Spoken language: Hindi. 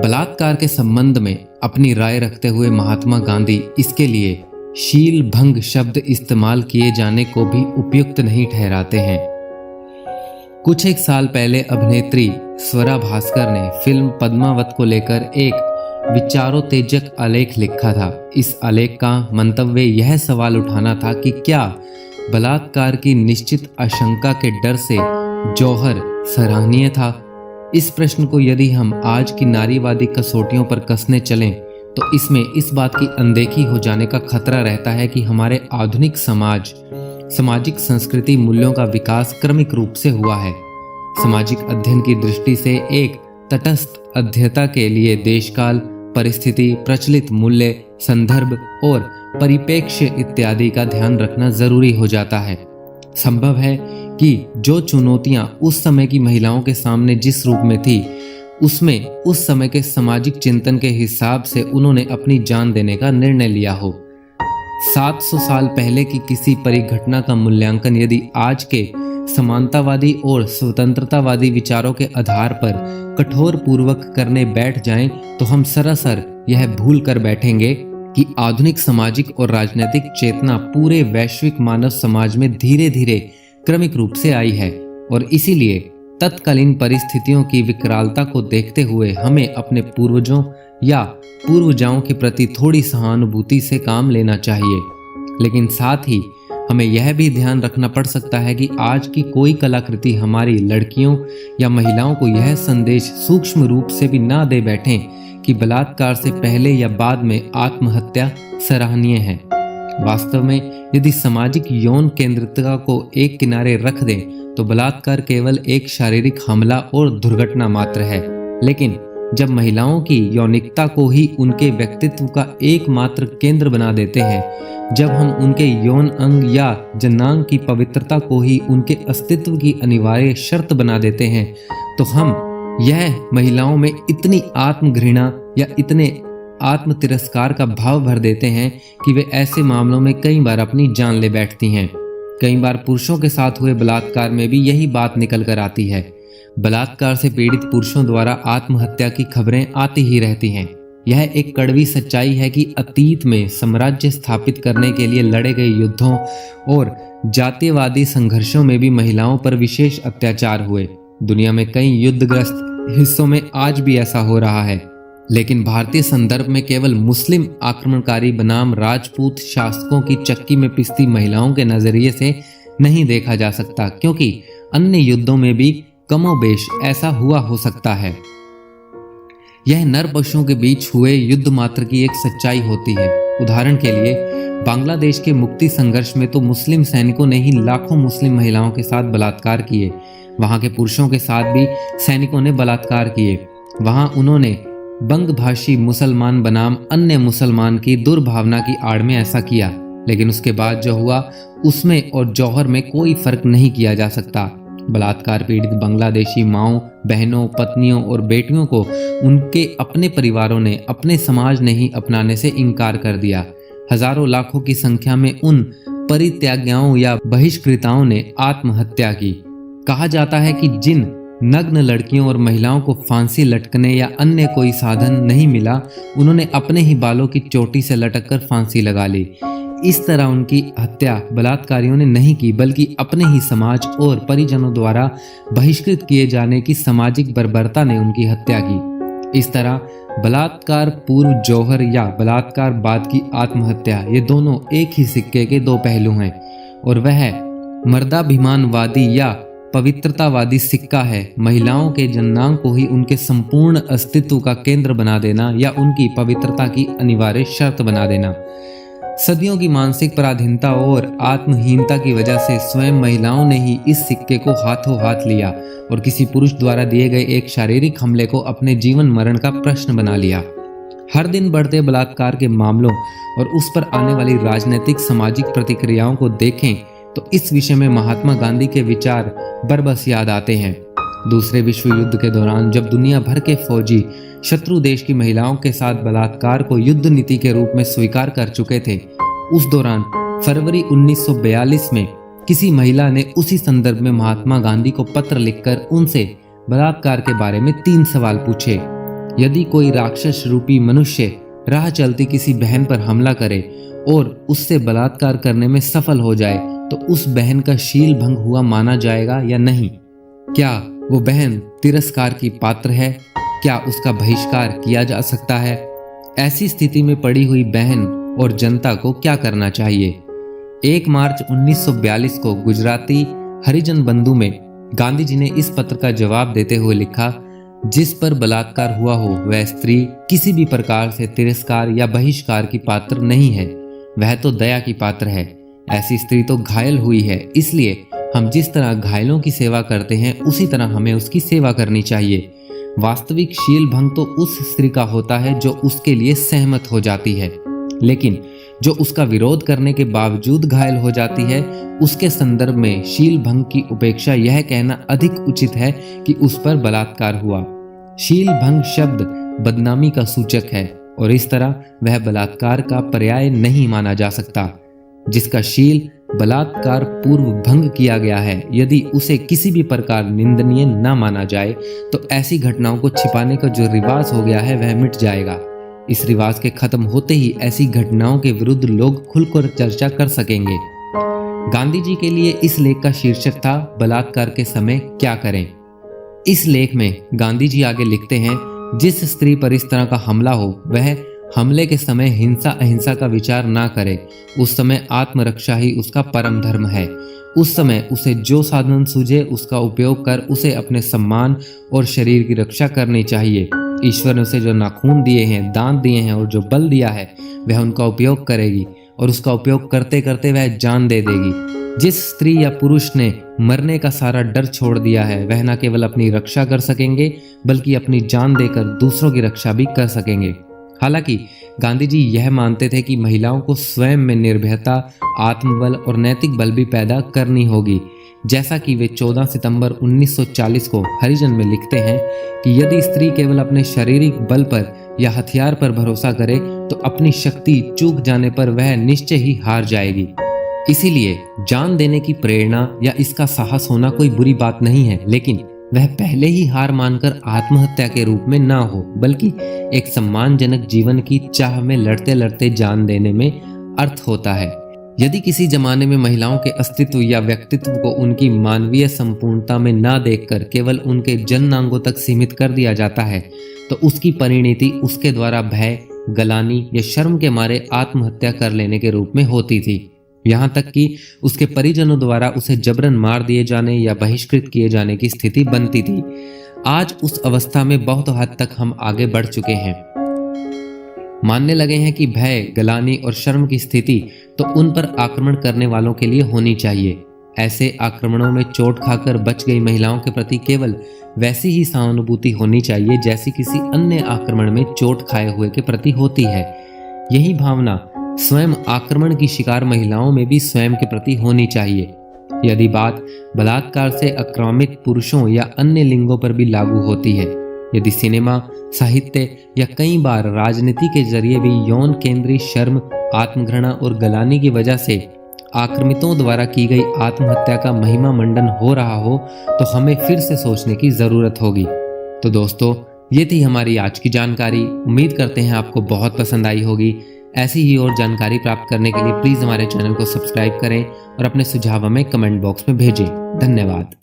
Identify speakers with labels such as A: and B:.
A: बलात्कार के संबंध में अपनी राय रखते हुए महात्मा गांधी इसके लिए शील भंग शब्द इस्तेमाल किए जाने को भी उपयुक्त नहीं ठहराते हैं। कुछ एक साल पहले अभिनेत्री स्वरा भास्कर ने फिल्म पद्मावत को लेकर एक विचारोत्तेजक आलेख लिखा था। इस आलेख का मंतव्य यह सवाल उठाना था कि क्या बलात्कार की निश्चित आशंका के डर से जौहर सराहनीय था। इस प्रश्न को यदि हम आज की नारीवादी कसौटियों पर कसने चलें तो इसमें इस बात की अनदेखी हो जाने का खतरा रहता है कि हमारे आधुनिक सामाजिक संस्कृति मूल्यों का विकास क्रमिक रूप से हुआ है। सामाजिक अध्ययन की दृष्टि से एक तटस्थ अध्येता के लिए देशकाल, परिस्थिति, प्रचलित मूल्य, संदर्भ और परिप्रेक्ष्य इत्यादि का ध्यान रखना जरूरी हो जाता है। संभव है कि जो चुनौतियां उस समय की महिलाओं के सामने जिस रूप में थी, उसमें उस समय के सामाजिक चिंतन के हिसाब से उन्होंने अपनी जान देने का निर्णय लिया हो। 700 साल पहले की किसी परिघटना का मूल्यांकन यदि आज के समानतावादी और स्वतंत्रतावादी विचारों के आधार पर कठोर पूर्वक करने बैठ जाएं, तो हम सरासर यह भूल कर बैठेंगे कि आधुनिक सामाजिक और राजनीतिक चेतना पूरे वैश्विक मानव समाज में धीरे धीरे क्रमिक रूप से आई है और इसीलिए तत्कालीन परिस्थितियों की विकरालता को देखते हुए हमें अपने पूर्वजों या पूर्वजाओं के प्रति थोड़ी सहानुभूति से काम लेना चाहिए। लेकिन साथ ही हमें यह भी ध्यान रखना पड़ सकता है कि आज की कोई कलाकृति हमारी लड़कियों या महिलाओं को यह संदेश सूक्ष्म रूप से भी ना दे बैठे कि बलात्कार से पहले या बाद में आत्महत्या सराहनीय है। वास्तव में यदि सामाजिक यौन केंद्रितता को एक किनारे रख दें तो बलात्कार केवल एक शारीरिक हमला और दुर्घटना मात्र है। लेकिन जब महिलाओं की यौनिकता को ही उनके व्यक्तित्व का एकमात्र केंद्र बना देते हैं, जब हम उनके यौन अंग या जनांग की पवित्रता को ही उनके अस्तित्व की अनिवार्य शर्त बना देते हैं, तो हम यह महिलाओं में इतनी आत्मघृणा या इतने आत्म तिरस्कार का भाव भर देते हैं कि वे ऐसे मामलों में कई बार अपनी जान ले बैठती हैं। कई बार पुरुषों के साथ हुए बलात्कार में भी यही बात निकल कर आती है। बलात्कार से पीड़ित पुरुषों द्वारा आत्महत्या की खबरें आती ही रहती हैं। यह एक कड़वी सच्चाई है कि अतीत में साम्राज्य स्थापित करने के लिए लड़े गए युद्धों और जातीयवादी संघर्षों में भी महिलाओं पर विशेष अत्याचार हुए। दुनिया में कई युद्धग्रस्त हिस्सों में आज भी ऐसा हो रहा है, लेकिन भारतीय संदर्भ में केवल मुस्लिम आक्रमणकारी बनाम राजपूत शासकों की चक्की में पिसती महिलाओं के नजरिए से नहीं देखा जा सकता, क्योंकि अन्य युद्धों में भी कमोबेश ऐसा हुआ हो सकता है। यह नर पशुओं के बीच हुए युद्ध मात्र की एक सच्चाई होती है। उदाहरण के लिए बांग्लादेश के मुक्ति संघर्ष में तो मुस्लिम सैनिकों ने ही लाखों मुस्लिम महिलाओं के साथ बलात्कार किए। वहां के पुरुषों के साथ भी सैनिकों ने बलात्कार किए। वहां उन्होंने बंगभाषी मुसलमान बनाम अन्य मुसलमान की दुर्भावना की आड़ में ऐसा किया, लेकिन उसके बाद जो हुआ उसमें और जौहर में कोई फर्क नहीं किया जा सकता। बलात्कार पीड़ित बांग्लादेशी माओं, बहनों, पत्नियों और बेटियों को उनके अपने परिवारों ने, अपने समाज ने ही अपनाने से इनकार कर दिया। हजारों लाखों की संख्या में उन परित्यागियों या बहिष्कृताओं ने आत्महत्या की। कहा जाता है कि जिन नग्न लड़कियों और महिलाओं को फांसी लटकने या अन्य कोई साधन नहीं मिला, उन्होंने अपने ही बालों की चोटी से लटककर फांसी लगा ली। इस तरह उनकी हत्या बलात्कारियों ने नहीं की, बल्कि अपने ही समाज और परिजनों द्वारा बहिष्कृत किए जाने की सामाजिक बर्बरता ने उनकी हत्या की। इस तरह बलात्कार पूर्व जौहर या बलात्कार बाद की आत्महत्या, ये दोनों एक ही सिक्के के दो पहलू हैं, और वह मर्दाभिमानवादी या पवित्रतावादी सिक्का है। महिलाओं के जनांग को ही उनके संपूर्ण अस्तित्व का केंद्र बना देना या उनकी पवित्रता की अनिवार्य शर्त बना देना। सदियों की मानसिक पराधीनता और आत्महीनता की वजह से स्वयं महिलाओं ने ही इस सिक्के को हाथों हाथ लिया और किसी पुरुष द्वारा दिए गए एक शारीरिक हमले को अपने जीवन मरण का प्रश्न बना लिया। हर दिन बढ़ते बलात्कार के मामलों और उस पर आने वाली राजनीतिक सामाजिक प्रतिक्रियाओं को देखें तो इस विषय में महात्मा गांधी के विचार बरबस याद आते हैं। दूसरे विश्व युद्ध के दौरान जब दुनिया भर के फौजी शत्रु देश की महिलाओं के साथ बलात्कार को युद्ध नीति के रूप में स्वीकार कर चुके थे, उस दौरान फरवरी 1942 में किसी महिला ने उसी संदर्भ में महात्मा गांधी को पत्र लिखकर उनसे बलात्कार के बारे में 3 सवाल पूछे। यदि कोई राक्षस रूपी मनुष्य राह चलती किसी बहन पर हमला करे और उससे बलात्कार करने में सफल हो जाए तो उस बहन का शील भंग हुआ माना जाएगा या नहीं? क्या वो बहन तिरस्कार की पात्र है? क्या उसका बहिष्कार किया जा सकता है? ऐसी स्थिति में पड़ी हुई बहन और जनता को क्या करना चाहिए? 1 मार्च 1942 को गुजराती हरिजन बंधु में गांधी जी ने इस पत्र का जवाब देते हुए लिखा, जिस पर बलात्कार हुआ हो वह स्त्री किसी भी प्रकार से तिरस्कार या बहिष्कार की पात्र नहीं है, वह तो दया की पात्र है। ऐसी स्त्री तो घायल हुई है, इसलिए हम जिस तरह घायलों की सेवा करते हैं उसी तरह हमें उसकी सेवा करनी चाहिए। वास्तविक शील भंग तो उस स्त्री का होता है जो उसके लिए सहमत हो जाती है, लेकिन जो उसका विरोध करने के बावजूद घायल हो जाती है उसके संदर्भ में शील भंग की उपेक्षा यह कहना अधिक उचित है कि उस पर बलात्कार हुआ। शील भंग शब्द बदनामी का सूचक है और इस तरह वह बलात्कार का पर्याय नहीं माना जा सकता। जिसका शील बलात्कार पूर्व भंग किया गया है, यदि उसे किसी भी प्रकार निंदनीय न माना जाए तो ऐसी घटनाओं को छिपाने का जो रिवाज हो गया है वह मिट जाएगा। इस रिवाज के खत्म होते ही ऐसी घटनाओं के विरुद्ध लोग खुलकर चर्चा कर सकेंगे। गांधी जी के लिए इस लेख का शीर्षक था बलात्कार के समय क्या करें। इस लेख में गांधी जी आगे लिखते हैं, जिस स्त्री पर इस तरह का हमला हो वह हमले के समय हिंसा अहिंसा का विचार ना करे। उस समय आत्मरक्षा ही उसका परम धर्म है। उस समय उसे जो साधन सूझे उसका उपयोग कर उसे अपने सम्मान और शरीर की रक्षा करनी चाहिए। ईश्वर ने उसे जो नाखून दिए हैं, दांत दिए हैं और जो बल दिया है वह उनका उपयोग करेगी और उसका उपयोग करते करते वह जान दे देगी। जिस स्त्री या पुरुष ने मरने का सारा डर छोड़ दिया है वह न केवल अपनी रक्षा कर सकेंगे बल्कि अपनी जान देकर दूसरों की रक्षा भी कर सकेंगे। हालांकि गांधी जी यह मानते थे कि महिलाओं को स्वयं में निर्भयता, आत्मबल और नैतिक बल भी पैदा करनी होगी। जैसा कि वे 14 सितंबर 1940 को हरिजन में लिखते हैं कि यदि स्त्री केवल अपने शारीरिक बल पर या हथियार पर भरोसा करे तो अपनी शक्ति चूक जाने पर वह निश्चय ही हार जाएगी। इसीलिए जान देने की प्रेरणा या इसका साहस होना कोई बुरी बात नहीं है, लेकिन वह पहले ही हार मानकर आत्महत्या के रूप में ना हो बल्कि एक सम्मानजनक जीवन की चाह में लड़ते लड़ते जान देने में अर्थ होता है। यदि किसी जमाने में महिलाओं के अस्तित्व या व्यक्तित्व को उनकी मानवीय संपूर्णता में ना देखकर केवल उनके जन्नांगों तक सीमित कर दिया जाता है तो उसकी परिणति उसके द्वारा भय, गलानी या शर्म के मारे आत्महत्या कर लेने के रूप में होती थी। यहाँ तक कि उसके परिजनों द्वारा उसे जबरन मार दिए जाने या बहिष्कृत किए जाने की स्थिति बनती थी। आज उस अवस्था में बहुत हद तक हम आगे बढ़ चुके हैं। मानने लगे हैं कि भय, गलानी और शर्म की स्थिति तो उन पर आक्रमण करने वालों के लिए होनी चाहिए। ऐसे आक्रमणों में चोट खाकर बच गई महिलाओं के प्रति केवल वैसी ही सहानुभूति होनी चाहिए जैसी किसी अन्य आक्रमण में चोट खाए हुए के प्रति होती है। यही भावना स्वयं आक्रमण की शिकार महिलाओं में भी स्वयं के प्रति होनी चाहिए। यदि बात बलात्कार से आक्रामित पुरुषों या अन्य लिंगों पर भी लागू होती है, यदि सिनेमा, साहित्य या कई बार राजनीति के जरिए भी यौन केंद्रीय शर्म, आत्मघृणा और गलानी की वजह से आक्रमितों द्वारा की गई आत्महत्या का महिमा मंडन हो रहा हो तो हमें फिर से सोचने की जरूरत होगी। तो दोस्तों, ये थी हमारी आज की जानकारी। उम्मीद करते हैं आपको बहुत पसंद आई होगी। ऐसी ही और जानकारी प्राप्त करने के लिए प्लीज़ हमारे चैनल को सब्सक्राइब करें और अपने सुझाव हमें कमेंट बॉक्स में भेजें। धन्यवाद।